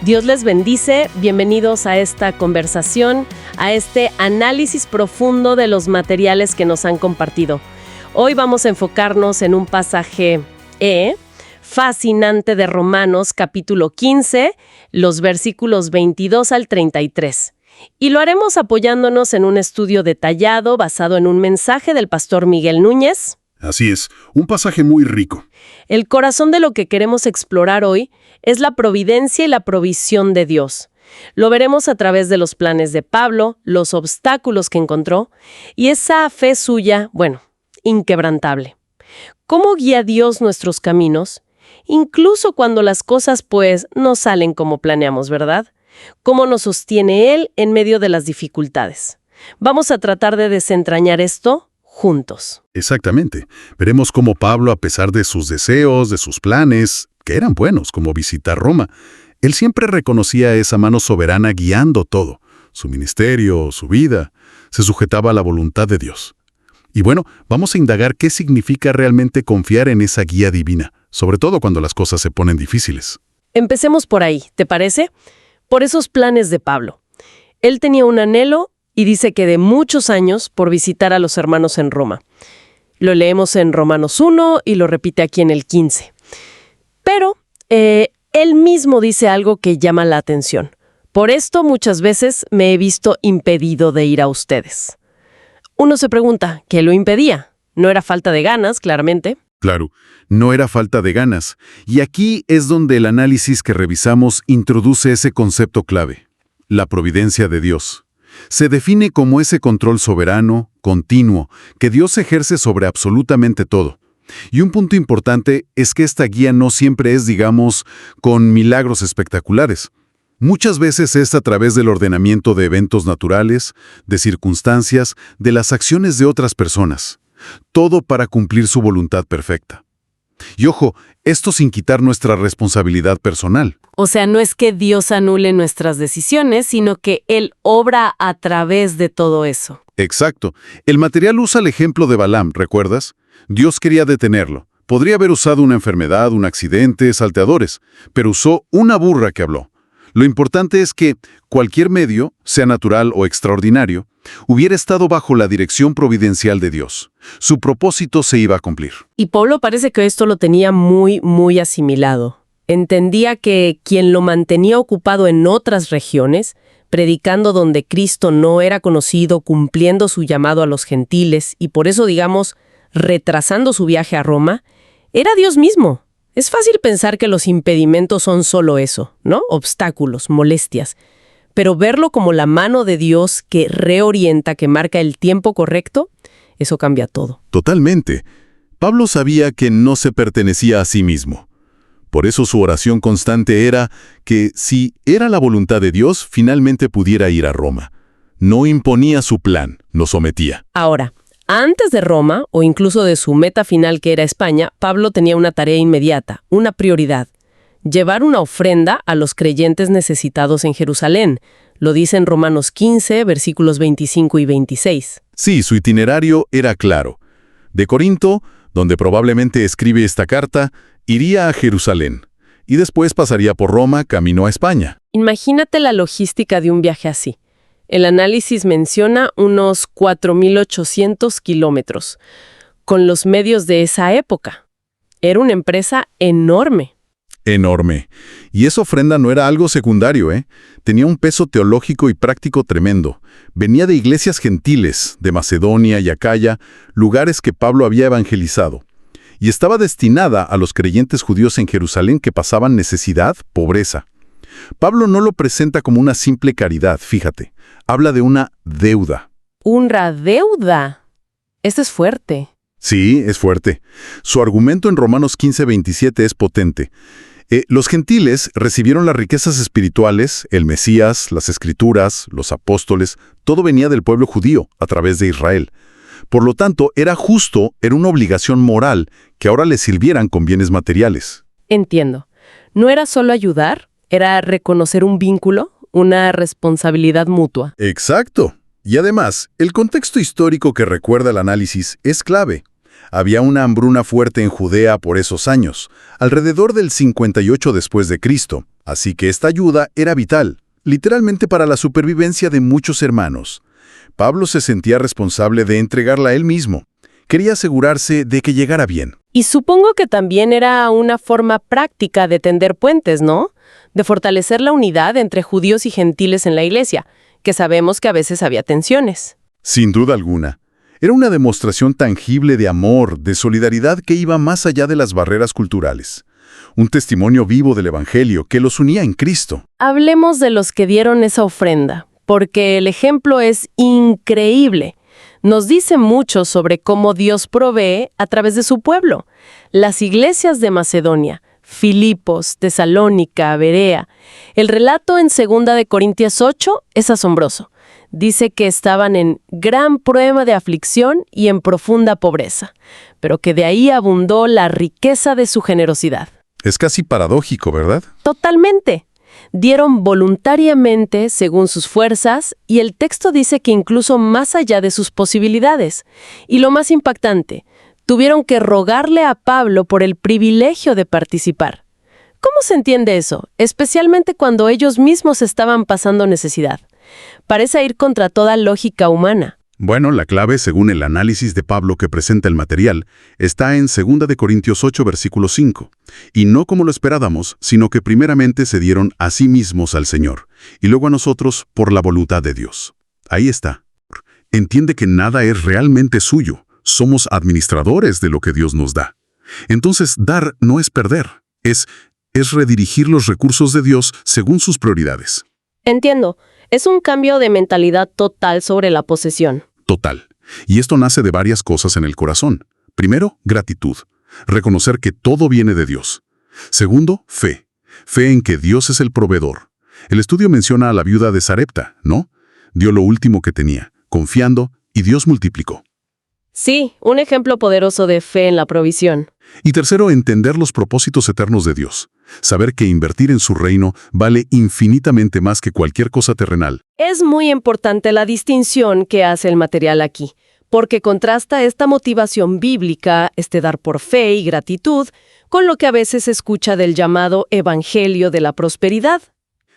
Dios les bendice, bienvenidos a esta conversación, a este análisis profundo de los materiales que nos han compartido. Hoy vamos a enfocarnos en un pasaje fascinante de Romanos capítulo 15, los versículos 22 al 33. Y lo haremos apoyándonos en un estudio detallado basado en un mensaje del pastor Miguel Núñez. Así es, un pasaje muy rico. El corazón de lo que queremos explorar hoy es la providencia y la provisión de Dios. Lo veremos a través de los planes de Pablo, los obstáculos que encontró y esa fe suya, inquebrantable. ¿Cómo guía Dios nuestros caminos? Incluso cuando las cosas, no salen como planeamos, ¿verdad? ¿Cómo nos sostiene Él en medio de las dificultades? Vamos a tratar de desentrañar esto juntos. Exactamente. Veremos cómo Pablo, a pesar de sus deseos, de sus planes, que eran buenos, como visitar Roma, él siempre reconocía esa mano soberana guiando todo. Su ministerio, su vida, se sujetaba a la voluntad de Dios. Y vamos a indagar qué significa realmente confiar en esa guía divina, sobre todo cuando las cosas se ponen difíciles. Empecemos por ahí, ¿te parece? Por esos planes de Pablo. Él tenía un anhelo y dice que de muchos años por visitar a los hermanos en Roma. Lo leemos en Romanos 1 y lo repite aquí en el 15. Pero él mismo dice algo que llama la atención. Por esto muchas veces me he visto impedido de ir a ustedes. Uno se pregunta, ¿qué lo impedía? No era falta de ganas, claramente. Claro, no era falta de ganas. Y aquí es donde el análisis que revisamos introduce ese concepto clave, la providencia de Dios. Se define como ese control soberano, continuo, que Dios ejerce sobre absolutamente todo. Y un punto importante es que esta guía no siempre es, con milagros espectaculares. Muchas veces es a través del ordenamiento de eventos naturales, de circunstancias, de las acciones de otras personas. Todo para cumplir su voluntad perfecta. Y ojo, esto sin quitar nuestra responsabilidad personal. O sea, no es que Dios anule nuestras decisiones, sino que Él obra a través de todo eso. Exacto. El material usa el ejemplo de Balaam, ¿recuerdas? Dios quería detenerlo. Podría haber usado una enfermedad, un accidente, salteadores, pero usó una burra que habló. Lo importante es que cualquier medio, sea natural o extraordinario, hubiera estado bajo la dirección providencial de Dios. Su propósito se iba a cumplir. Y Pablo parece que esto lo tenía muy asimilado. Entendía que quien lo mantenía ocupado en otras regiones, predicando donde Cristo no era conocido, cumpliendo su llamado a los gentiles y por eso, retrasando su viaje a Roma, era Dios mismo. Es fácil pensar que los impedimentos son solo eso, ¿no? Obstáculos, molestias. Pero verlo como la mano de Dios que reorienta, que marca el tiempo correcto, eso cambia todo. Totalmente. Pablo sabía que no se pertenecía a sí mismo. Por eso su oración constante era que, si era la voluntad de Dios, finalmente pudiera ir a Roma. No imponía su plan, lo sometía. Ahora, antes de Roma, o incluso de su meta final que era España, Pablo tenía una tarea inmediata, una prioridad: llevar una ofrenda a los creyentes necesitados en Jerusalén. Lo dice en Romanos 15, versículos 25 y 26. Sí, su itinerario era claro. De Corinto, donde probablemente escribe esta carta, iría a Jerusalén, y después pasaría por Roma camino a España. Imagínate la logística de un viaje así. El análisis menciona unos 4.800 kilómetros, con los medios de esa época. Era una empresa enorme. Enorme. Y esa ofrenda no era algo secundario, ¿eh? Tenía un peso teológico y práctico tremendo. Venía de iglesias gentiles, de Macedonia y Acaya, lugares que Pablo había evangelizado. Y estaba destinada a los creyentes judíos en Jerusalén que pasaban necesidad, pobreza. Pablo no lo presenta como una simple caridad, fíjate. Habla de una deuda. ¿Una deuda? Esto es fuerte. Sí, es fuerte. Su argumento en Romanos 15:27 es potente. Los gentiles recibieron las riquezas espirituales, el Mesías, las Escrituras, los apóstoles, todo venía del pueblo judío, a través de Israel. Por lo tanto, era una obligación moral que ahora les sirvieran con bienes materiales. Entiendo. No era solo ayudar, era reconocer un vínculo, una responsabilidad mutua. Exacto. Y además, el contexto histórico que recuerda el análisis es clave. Había una hambruna fuerte en Judea por esos años, alrededor del 58 después de Cristo, así que esta ayuda era vital, literalmente para la supervivencia de muchos hermanos. Pablo se sentía responsable de entregarla a él mismo. Quería asegurarse de que llegara bien. Y supongo que también era una forma práctica de tender puentes, ¿no? De fortalecer la unidad entre judíos y gentiles en la iglesia, que sabemos que a veces había tensiones. Sin duda alguna. Era una demostración tangible de amor, de solidaridad que iba más allá de las barreras culturales. Un testimonio vivo del Evangelio que los unía en Cristo. Hablemos de los que dieron esa ofrenda, porque el ejemplo es increíble. Nos dice mucho sobre cómo Dios provee a través de su pueblo. Las iglesias de Macedonia, Filipos, Tesalónica, Berea. El relato en 2 de Corintios 8 es asombroso. Dice que estaban en gran prueba de aflicción y en profunda pobreza, pero que de ahí abundó la riqueza de su generosidad. Es casi paradójico, ¿verdad? Totalmente. Dieron voluntariamente según sus fuerzas y el texto dice que incluso más allá de sus posibilidades. Y lo más impactante, tuvieron que rogarle a Pablo por el privilegio de participar. ¿Cómo se entiende eso? Especialmente cuando ellos mismos estaban pasando necesidad. Parece ir contra toda lógica humana. Bueno, la clave, según el análisis de Pablo que presenta el material, está en 2 de Corintios 8, versículo 5. Y no como lo esperábamos, sino que primeramente se dieron a sí mismos al Señor, y luego a nosotros por la voluntad de Dios. Ahí está. Entiende que nada es realmente suyo. Somos administradores de lo que Dios nos da. Entonces, dar no es perder, es redirigir los recursos de Dios según sus prioridades. Entiendo. Es un cambio de mentalidad total sobre la posesión. Total. Y esto nace de varias cosas en el corazón. Primero, gratitud. Reconocer que todo viene de Dios. Segundo, fe. Fe en que Dios es el proveedor. El estudio menciona a la viuda de Sarepta, ¿no? Dio lo último que tenía, confiando, y Dios multiplicó. Sí, un ejemplo poderoso de fe en la provisión. Y tercero, entender los propósitos eternos de Dios. Saber que invertir en su reino vale infinitamente más que cualquier cosa terrenal. Es muy importante la distinción que hace el material aquí, porque contrasta esta motivación bíblica, este dar por fe y gratitud, con lo que a veces se escucha del llamado evangelio de la prosperidad.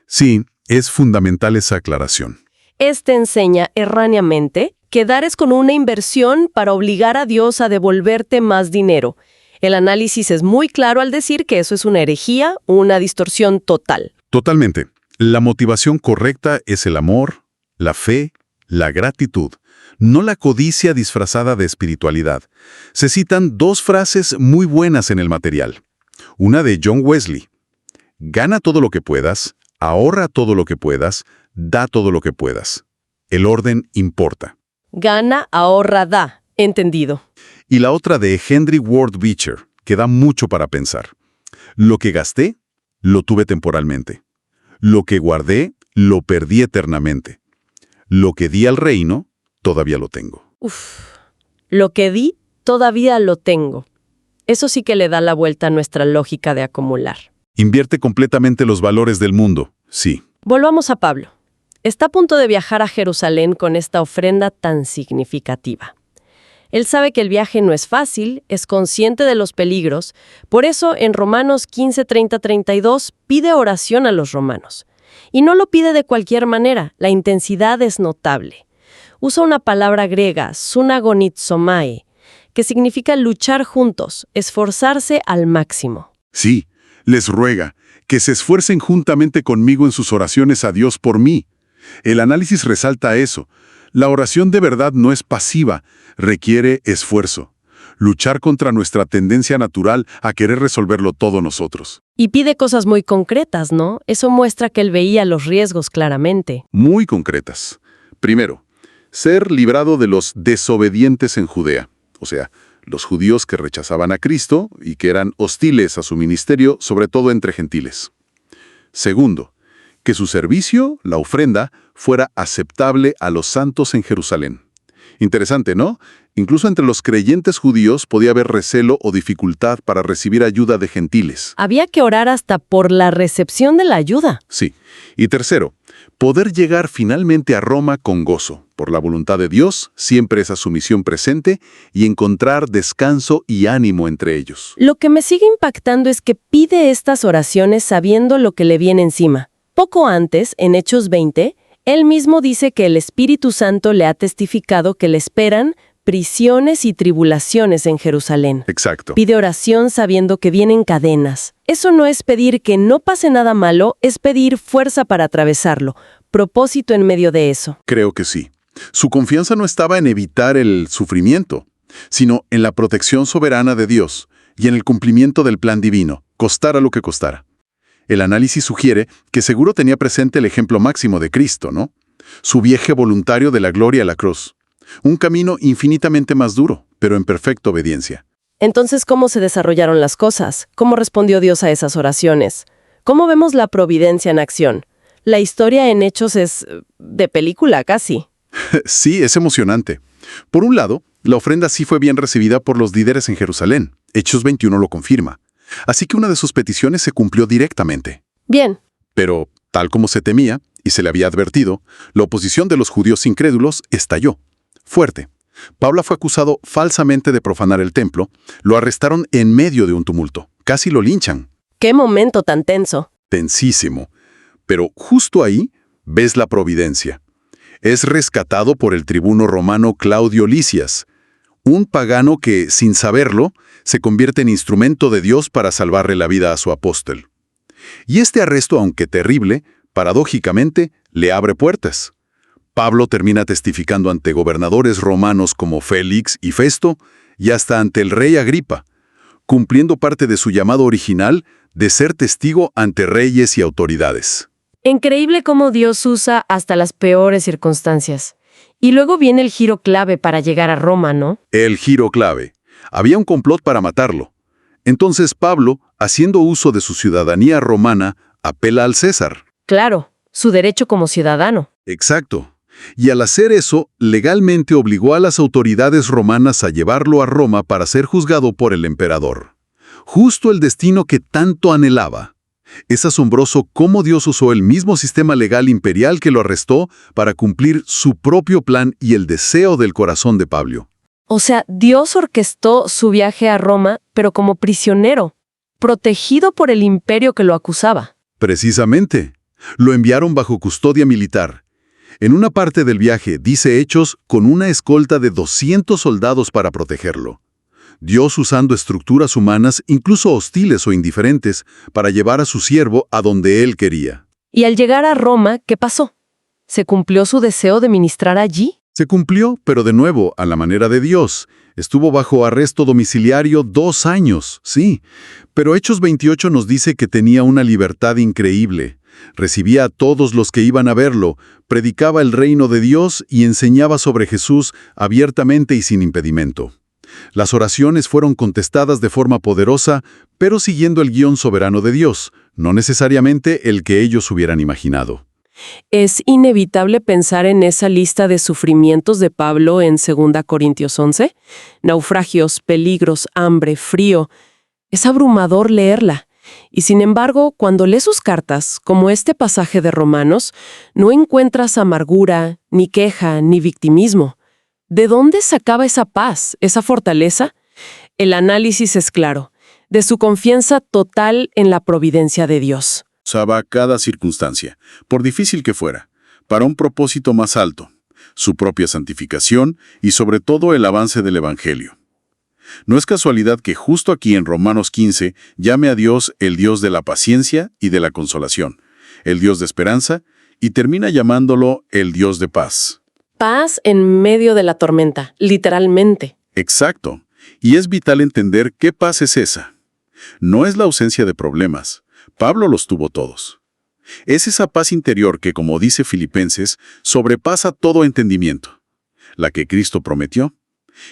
Sí, es fundamental esa aclaración. Este enseña erróneamente que dar es con una inversión para obligar a Dios a devolverte más dinero. El análisis es muy claro al decir que eso es una herejía, una distorsión total. Totalmente. La motivación correcta es el amor, la fe, la gratitud, no la codicia disfrazada de espiritualidad. Se citan dos frases muy buenas en el material. Una de John Wesley. Gana todo lo que puedas, ahorra todo lo que puedas, da todo lo que puedas. El orden importa. Gana, ahorra, da. Entendido. Y la otra de Henry Ward Beecher, que da mucho para pensar. Lo que gasté, lo tuve temporalmente. Lo que guardé, lo perdí eternamente. Lo que di al reino, todavía lo tengo. Lo que di, todavía lo tengo. Eso sí que le da la vuelta a nuestra lógica de acumular. Invierte completamente los valores del mundo, sí. Volvamos a Pablo. Está a punto de viajar a Jerusalén con esta ofrenda tan significativa. Él sabe que el viaje no es fácil, es consciente de los peligros, por eso en Romanos 15, 30, 32 pide oración a los romanos. Y no lo pide de cualquier manera, la intensidad es notable. Usa una palabra griega, sunagonizomai, que significa luchar juntos, esforzarse al máximo. Sí, les ruega que se esfuercen juntamente conmigo en sus oraciones a Dios por mí. El análisis resalta eso. La oración de verdad no es pasiva, requiere esfuerzo. Luchar contra nuestra tendencia natural a querer resolverlo todo nosotros. Y pide cosas muy concretas, ¿no? Eso muestra que él veía los riesgos claramente. Muy concretas. Primero, ser librado de los desobedientes en Judea, o sea, los judíos que rechazaban a Cristo y que eran hostiles a su ministerio, sobre todo entre gentiles. Segundo, que su servicio, la ofrenda, fuera aceptable a los santos en Jerusalén. Interesante, ¿no? Incluso entre los creyentes judíos podía haber recelo o dificultad para recibir ayuda de gentiles. Había que orar hasta por la recepción de la ayuda. Sí. Y tercero, poder llegar finalmente a Roma con gozo, por la voluntad de Dios, siempre esa sumisión presente y encontrar descanso y ánimo entre ellos. Lo que me sigue impactando es que pide estas oraciones sabiendo lo que le viene encima. Poco antes, en Hechos 20, él mismo dice que el Espíritu Santo le ha testificado que le esperan prisiones y tribulaciones en Jerusalén. Exacto. Pide oración sabiendo que vienen cadenas. Eso no es pedir que no pase nada malo, es pedir fuerza para atravesarlo, propósito en medio de eso. Creo que sí. Su confianza no estaba en evitar el sufrimiento, sino en la protección soberana de Dios y en el cumplimiento del plan divino, costara lo que costara. El análisis sugiere que seguro tenía presente el ejemplo máximo de Cristo, ¿no? Su viaje voluntario de la gloria a la cruz. Un camino infinitamente más duro, pero en perfecta obediencia. Entonces, ¿cómo se desarrollaron las cosas? ¿Cómo respondió Dios a esas oraciones? ¿Cómo vemos la providencia en acción? La historia en Hechos es de película casi. Sí, es emocionante. Por un lado, la ofrenda sí fue bien recibida por los líderes en Jerusalén. Hechos 21 lo confirma. Así que una de sus peticiones se cumplió directamente. Bien. Pero, tal como se temía, y se le había advertido, la oposición de los judíos incrédulos estalló. Fuerte. Pablo fue acusado falsamente de profanar el templo, lo arrestaron en medio de un tumulto. Casi lo linchan. ¡Qué momento tan tenso! Tensísimo. Pero justo ahí ves la providencia. Es rescatado por el tribuno romano Claudio Lisias, un pagano que, sin saberlo, se convierte en instrumento de Dios para salvarle la vida a su apóstol. Y este arresto, aunque terrible, paradójicamente, le abre puertas. Pablo termina testificando ante gobernadores romanos como Félix y Festo, y hasta ante el rey Agripa, cumpliendo parte de su llamado original de ser testigo ante reyes y autoridades. Increíble cómo Dios usa hasta las peores circunstancias. Y luego viene el giro clave para llegar a Roma, ¿no? El giro clave. Había un complot para matarlo. Entonces Pablo, haciendo uso de su ciudadanía romana, apela al César. Claro, su derecho como ciudadano. Exacto. Y al hacer eso, legalmente obligó a las autoridades romanas a llevarlo a Roma para ser juzgado por el emperador. Justo el destino que tanto anhelaba. Es asombroso cómo Dios usó el mismo sistema legal imperial que lo arrestó para cumplir su propio plan y el deseo del corazón de Pablo. O sea, Dios orquestó su viaje a Roma, pero como prisionero, protegido por el imperio que lo acusaba. Precisamente. Lo enviaron bajo custodia militar. En una parte del viaje, dice Hechos, con una escolta de 200 soldados para protegerlo. Dios usando estructuras humanas, incluso hostiles o indiferentes, para llevar a su siervo a donde él quería. Y al llegar a Roma, ¿qué pasó? ¿Se cumplió su deseo de ministrar allí? Se cumplió, pero de nuevo, a la manera de Dios. Estuvo bajo arresto domiciliario 2 años, sí. Pero Hechos 28 nos dice que tenía una libertad increíble. Recibía a todos los que iban a verlo, predicaba el reino de Dios y enseñaba sobre Jesús abiertamente y sin impedimento. Las oraciones fueron contestadas de forma poderosa, pero siguiendo el guión soberano de Dios, no necesariamente el que ellos hubieran imaginado. Es inevitable pensar en esa lista de sufrimientos de Pablo en 2 Corintios 11. Naufragios, peligros, hambre, frío. Es abrumador leerla. Y sin embargo, cuando lees sus cartas, como este pasaje de Romanos, no encuentras amargura, ni queja, ni victimismo. ¿De dónde sacaba esa paz, esa fortaleza? El análisis es claro, de su confianza total en la providencia de Dios. Usaba cada circunstancia, por difícil que fuera, para un propósito más alto, su propia santificación y sobre todo el avance del Evangelio. No es casualidad que justo aquí en Romanos 15 llame a Dios el Dios de la paciencia y de la consolación, el Dios de esperanza, y termina llamándolo el Dios de paz. Paz en medio de la tormenta, literalmente. Exacto. Y es vital entender qué paz es esa. No es la ausencia de problemas. Pablo los tuvo todos. Es esa paz interior que, como dice Filipenses, sobrepasa todo entendimiento. La que Cristo prometió.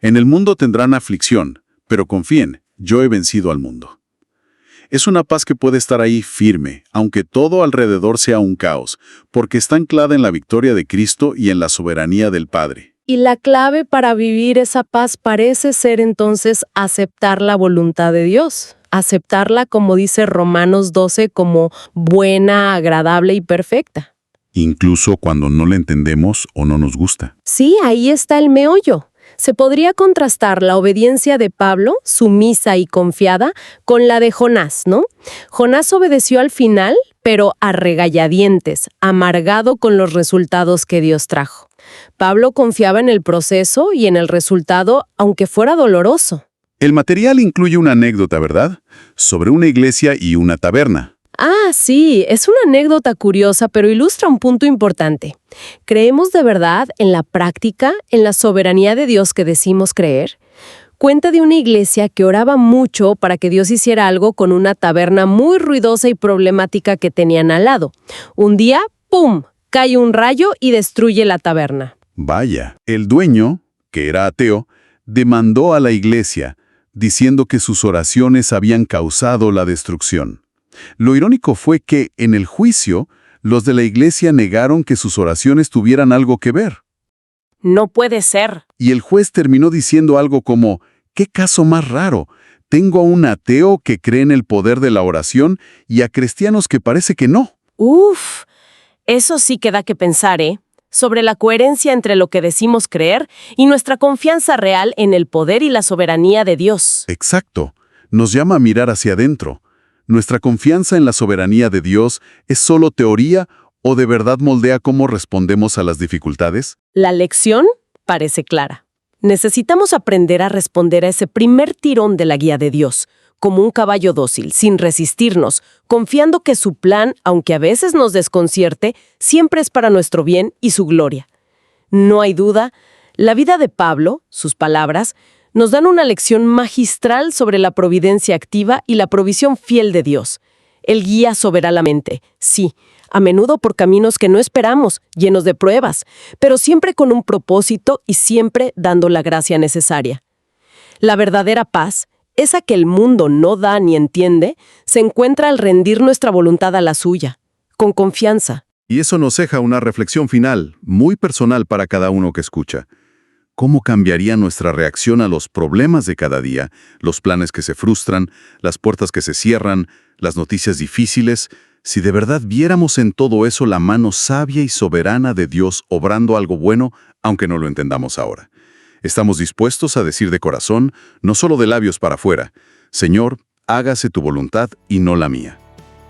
En el mundo tendrán aflicción, pero confíen, yo he vencido al mundo. Es una paz que puede estar ahí firme, aunque todo alrededor sea un caos, porque está anclada en la victoria de Cristo y en la soberanía del Padre. Y la clave para vivir esa paz parece ser entonces aceptar la voluntad de Dios. Aceptarla, como dice Romanos 12, como buena, agradable y perfecta. incluso cuando no la entendemos o no nos gusta. Sí, ahí está el meollo. Se podría contrastar la obediencia de Pablo, sumisa y confiada, con la de Jonás, ¿no? Jonás obedeció al final, pero a regañadientes, amargado con los resultados que Dios trajo. Pablo confiaba en el proceso y en el resultado, aunque fuera doloroso. El material incluye una anécdota, ¿verdad? Sobre una iglesia y una taberna. Ah, sí, es una anécdota curiosa, pero ilustra un punto importante. ¿Creemos de verdad en la práctica, en la soberanía de Dios que decimos creer? Cuenta de una iglesia que oraba mucho para que Dios hiciera algo con una taberna muy ruidosa y problemática que tenían al lado. Un día, ¡pum!, cae un rayo y destruye la taberna. Vaya, el dueño, que era ateo, demandó a la iglesia, diciendo que sus oraciones habían causado la destrucción. Lo irónico fue que, en el juicio, los de la iglesia negaron que sus oraciones tuvieran algo que ver. No puede ser. Y el juez terminó diciendo algo como, «¿Qué caso más raro? Tengo a un ateo que cree en el poder de la oración y a cristianos que parece que no». Uf, eso sí que da que pensar, ¿eh? Sobre la coherencia entre lo que decimos creer y nuestra confianza real en el poder y la soberanía de Dios. Exacto. Nos llama a mirar hacia adentro. ¿Nuestra confianza en la soberanía de Dios es solo teoría o de verdad moldea cómo respondemos a las dificultades? La lección parece clara. Necesitamos aprender a responder a ese primer tirón de la guía de Dios, como un caballo dócil, sin resistirnos, confiando que su plan, aunque a veces nos desconcierte, siempre es para nuestro bien y su gloria. No hay duda, la vida de Pablo, sus palabras, nos dan una lección magistral sobre la providencia activa y la provisión fiel de Dios. Él guía soberanamente, sí, a menudo por caminos que no esperamos, llenos de pruebas, pero siempre con un propósito y siempre dando la gracia necesaria. La verdadera paz, esa que el mundo no da ni entiende, se encuentra al rendir nuestra voluntad a la suya, con confianza. Y eso nos deja una reflexión final, muy personal para cada uno que escucha. ¿Cómo cambiaría nuestra reacción a los problemas de cada día, los planes que se frustran, las puertas que se cierran, las noticias difíciles, si de verdad viéramos en todo eso la mano sabia y soberana de Dios obrando algo bueno, aunque no lo entendamos ahora? Estamos dispuestos a decir de corazón, no solo de labios para afuera, Señor, hágase tu voluntad y no la mía.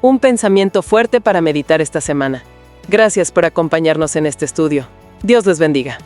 Un pensamiento fuerte para meditar esta semana. Gracias por acompañarnos en este estudio. Dios les bendiga.